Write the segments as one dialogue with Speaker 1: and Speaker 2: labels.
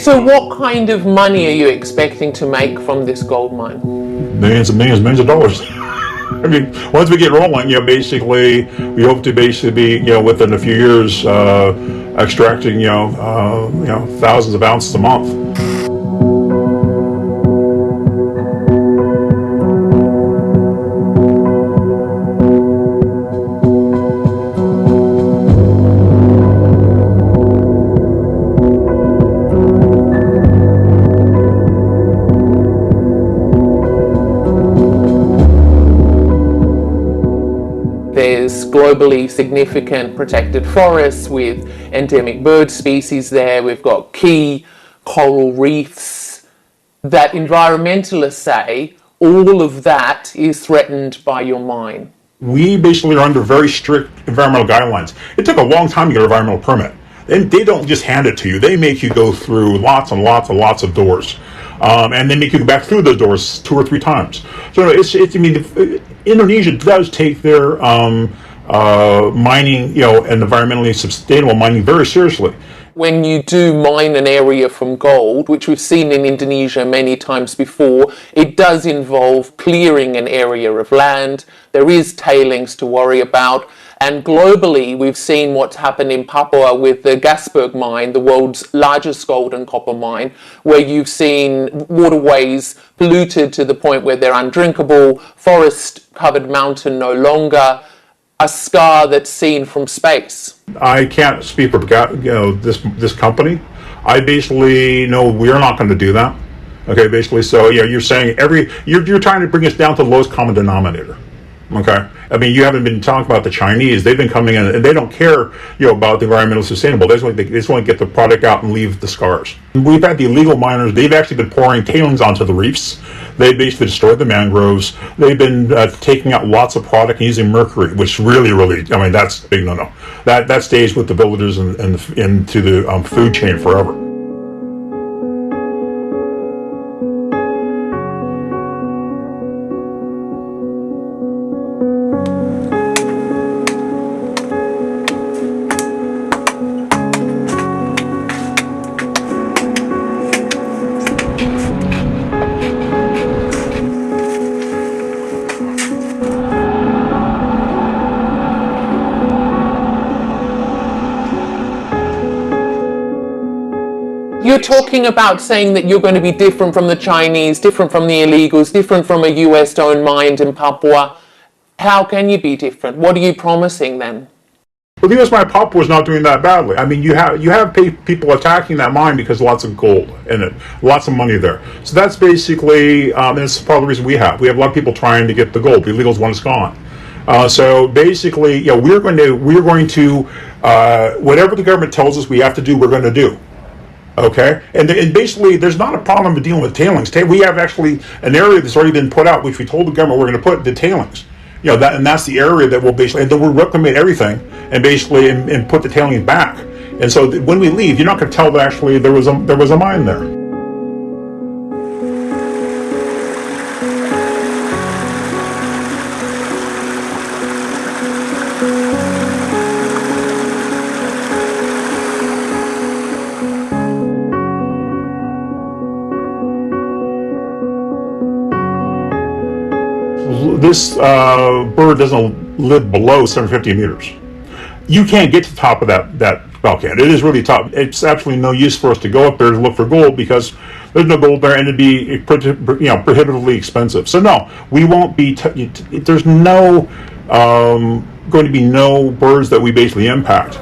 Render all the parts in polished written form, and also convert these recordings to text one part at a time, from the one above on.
Speaker 1: So what kind of money are you expecting to make from this gold mine?
Speaker 2: Millions and millions, millions of dollars. I mean, once we get rolling, basically, we hope to basically be, within a few years, extracting, thousands of ounces a month.
Speaker 1: There's globally significant protected forests with endemic bird species there. We've got key coral reefs that environmentalists say all of that is threatened by your mine.
Speaker 2: We basically are under very strict environmental guidelines. It took a long time to get an environmental permit. And they don't just hand it to you. They make you go through lots and lots and lots of doors. And they make you go back through those doors 2 or 3 times. So Indonesia does take their mining, and environmentally sustainable mining very seriously.
Speaker 1: When you do mine an area from gold, which we've seen in Indonesia many times before, it does involve clearing an area of land. There is tailings to worry about. And globally, we've seen what's happened in Papua with the Gasberg mine, the world's largest gold and copper mine, where you've seen waterways polluted to the point where they're undrinkable, forest-covered mountain no longer, a scar that's seen from space.
Speaker 2: I can't speak for this company. I basically know we're not going to do that. Okay, basically, so you're saying you're trying to bring us down to the lowest common denominator. Okay, I mean, you haven't been talking about the Chinese. They've been coming in and they don't care, about the environmental sustainable. They just want to get the product out and leave the scars. We've had the illegal miners. They've actually been pouring tailings onto the reefs. They basically destroyed the mangroves. They've been taking out lots of product and using mercury, which really, I mean, that's a big no-no. That stays with the villagers and into the food chain forever.
Speaker 1: You're talking about saying that you're going to be different from the Chinese, different from the illegals, different from a US-owned mine in Papua. How can you be different? What are you promising then?
Speaker 2: Well, the U.S. mine Papua is not doing that badly. I mean, you have people attacking that mine because lots of gold in it, lots of money there. So that's basically, and it's part of the reason we have a lot of people trying to get the gold. The illegals want it's gone. So basically, we're going to whatever the government tells us we have to do, we're going to do. Okay, and basically, there's not a problem with dealing with tailings. We have actually an area that's already been put out, which we told the government we're going to put the tailings. And that's the area that will basically, and then we'll reclaim everything and basically and put the tailings back. And so when we leave, you're not going to tell that actually there was a mine there. This bird doesn't live below 750 meters. You can't get to the top of that volcano. It is really top. It's absolutely no use for us to go up there to look for gold because there's no gold there and it'd be prohibitively expensive. So no, we won't be. There's no going to be no birds that we basically impact.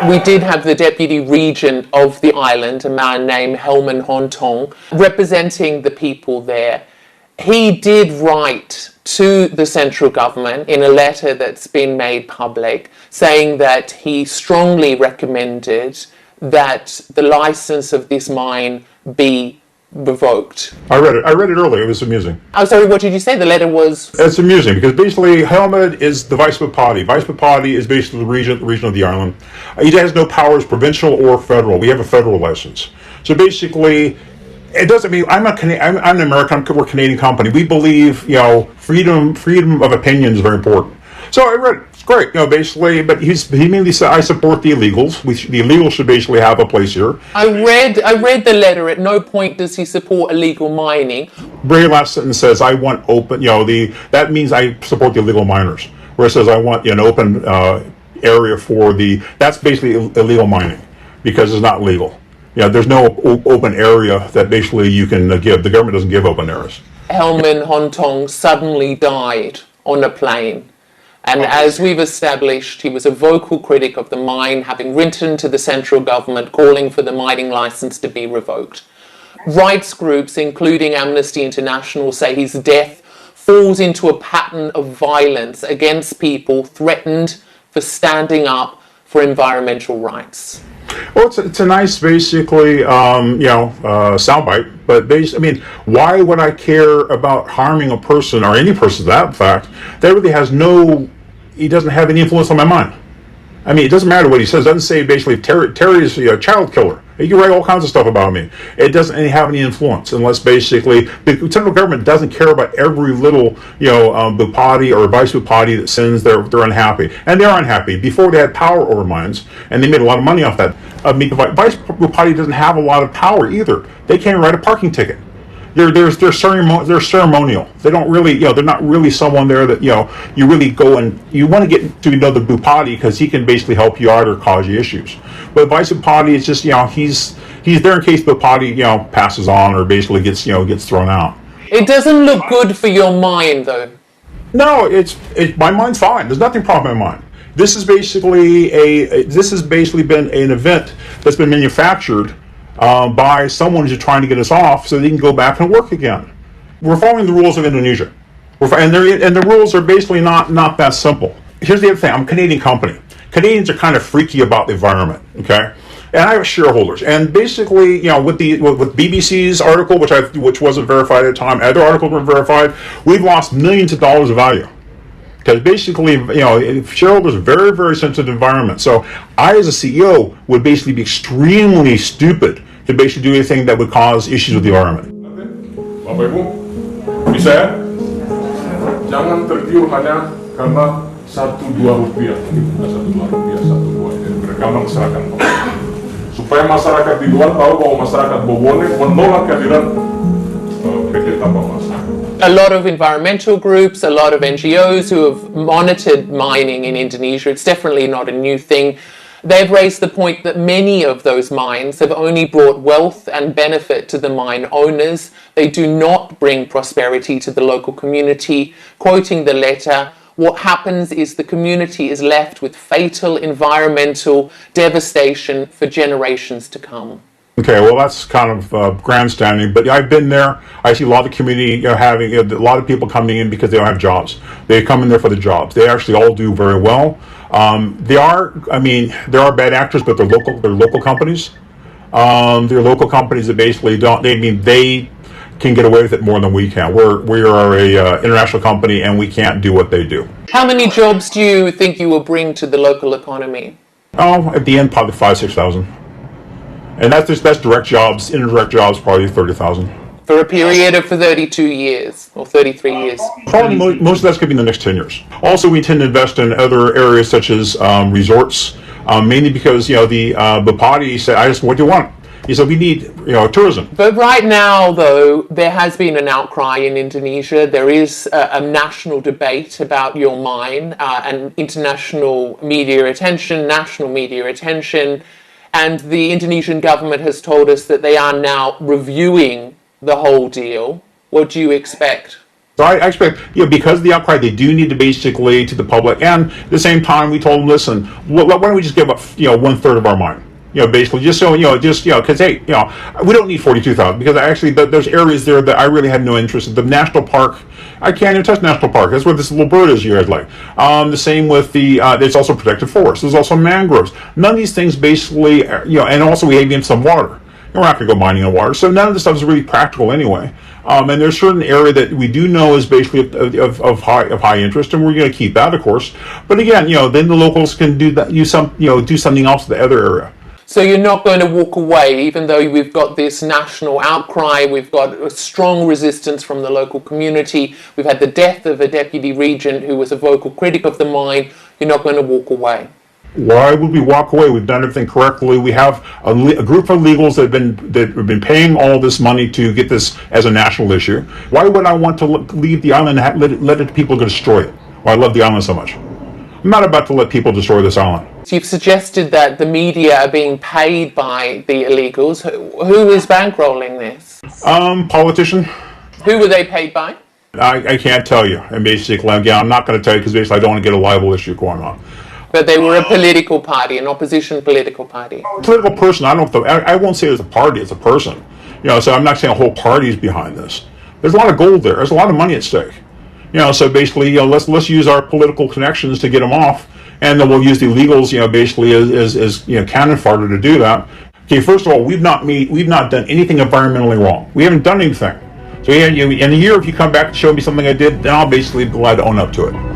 Speaker 1: We did have the deputy regent of the island, a man named Helman Hontong, representing the people there. he did write to the central government in a letter that's been made public, saying that he strongly recommended that the license of this mine be revoked.
Speaker 2: I read it earlier. It was amusing.
Speaker 1: I'm sorry, what did you say? The letter was...
Speaker 2: It's amusing because basically Helmut is the Vice Bupati. Vice Bupati is basically the region of the island. He has no powers, provincial or federal. We have a federal license. So basically, it doesn't mean I'm an American. We're a Canadian company. We believe, freedom of opinion is very important. So I read it. It's great, basically. But he mainly said, I support the illegals. The illegals should basically have a place here.
Speaker 1: I read the letter. At no point does he support illegal mining.
Speaker 2: Very last sentence says, I want open. That means I support the illegal miners. Where it says I want an open area for that's basically illegal mining because it's not legal. There's no open area that basically you can give. The government doesn't give open areas.
Speaker 1: Helman Hontong suddenly died on a plane. And as we've established, he was a vocal critic of the mine, having written to the central government calling for the mining license to be revoked. Rights groups, including Amnesty International, say his death falls into a pattern of violence against people threatened for standing up for environmental rights.
Speaker 2: Well, it's a nice, basically, soundbite. But why would I care about harming a person or any person? That fact, that really he doesn't have any influence on my mind. It doesn't matter what he says. It doesn't say basically Terry is a child killer. He can write all kinds of stuff about me. It doesn't have any influence unless basically the central government doesn't care about every little Bupati or vice Bupati that sends they're unhappy, and they're unhappy. Before they had power over mines, and they made a lot of money off that. Vice Bupati doesn't have a lot of power either. They can't write a parking ticket. They're ceremonial. They don't really, they're not really someone there that, you really go and you want to get to know the Bupati because he can basically help you out or cause you issues. But Vice Bupati is just, he's there in case Bupati, passes on or basically gets thrown out.
Speaker 1: It doesn't look good for your mind, though.
Speaker 2: No, my mind's fine. There's nothing wrong with my mind. This has basically been an event that's been manufactured by someone who's trying to get us off so they can go back and work again. We're following the rules of Indonesia. And the rules are basically not that simple. Here's the other thing. I'm a Canadian company. Canadians are kind of freaky about the environment, okay? And I have shareholders. And basically, with BBC's article, which wasn't verified at the time, other articles were verified, we've lost millions of dollars of value. Because basically, shareholders are very, very sensitive environment. So I, as a CEO, would basically be extremely stupid to basically do anything that would cause issues with the environment.
Speaker 3: Bapak Ibu, bisa ya? Jangan tergiur hanya karena Rp1-2, Rp1-2, Rp1-2, berkembang masyarakat. Supaya masyarakat di luar tahu bahwa masyarakat Bobone menolak kehadiran PT.Tambang Mas.
Speaker 1: A lot of environmental groups, a lot of NGOs who have monitored mining in Indonesia, it's definitely not a new thing. They've raised the point that many of those mines have only brought wealth and benefit to the mine owners. They do not bring prosperity to the local community. Quoting the letter, what happens is the community is left with fatal environmental devastation for generations to come.
Speaker 2: Okay, well, that's kind of grandstanding, but I've been there. I see a lot of the community having a lot of people coming in because they don't have jobs. They come in there for the jobs. They actually all do very well. There are bad actors, but they're local companies. They're local companies that basically they can get away with it more than we can. We are a international company, and we can't do what they do.
Speaker 1: How many jobs do you think you will bring to the local economy?
Speaker 2: At the end, probably 5,000-6,000. And that's direct jobs. Indirect jobs, probably 30,000.
Speaker 1: For a period of 32 years or 33 years?
Speaker 2: Probably most of that's going to be in the next 10 years. Also, we intend to invest in other areas such as resorts, mainly because, the Bupati said, what do you want? He said, we need, tourism.
Speaker 1: But right now, though, there has been an outcry in Indonesia. There is a national debate about your mine, and international media attention, national media attention. And the Indonesian government has told us that they are now reviewing the whole deal. What do you expect?
Speaker 2: So I expect, because of the outcry, they do need to basically to the public. And at the same time, we told them, listen, why don't we just give up, 1/3 of our mine? Basically, just so because hey, we don't need 42,000 because actually there's areas there that I really had no interest in. The national park, I can't even touch national park. That's where this little bird is you guys like. The same with there's also protected forest. There's also mangroves. None of these things basically, and also we have even some water. We're not going to go mining in water, so none of this stuff is really practical anyway. And there's certain area that we do know is basically of high interest, and we're going to keep that, of course. But again, then the locals can do something else in the other area.
Speaker 1: So you're not going to walk away, even though we've got this national outcry, we've got a strong resistance from the local community, we've had the death of a deputy regent who was a vocal critic of the mine. You're not going to walk away.
Speaker 2: Why would we walk away? We've done everything correctly. We have a group of legals that have been paying all this money to get this as a national issue. Why would I want to leave the island and let the people go destroy it? Well, I love the island so much. I'm not about to let people destroy this island.
Speaker 1: So you've suggested that the media are being paid by the illegals. Who is bankrolling this?
Speaker 2: Politician.
Speaker 1: Who were they paid by?
Speaker 2: I can't tell you. And basically, again, I'm not going to tell you because basically I don't want to get a libel issue going on.
Speaker 1: But they were a political party, an opposition political party.
Speaker 2: Political person, I won't say it's a party, it's a person. So I'm not saying a whole party is behind this. There's a lot of gold there. There's a lot of money at stake. So basically, let's use our political connections to get them off, and then we'll use the illegals, basically as cannon fodder to do that. Okay, first of all, we've not done anything environmentally wrong. We haven't done anything. So in a year, if you come back and show me something I did, then I'll basically be glad to own up to it.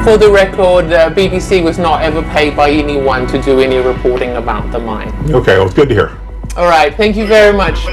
Speaker 1: For the record, BBC was not ever paid by anyone to do any reporting about the mine.
Speaker 2: Okay, well, it's good to hear.
Speaker 1: All right, thank you very much.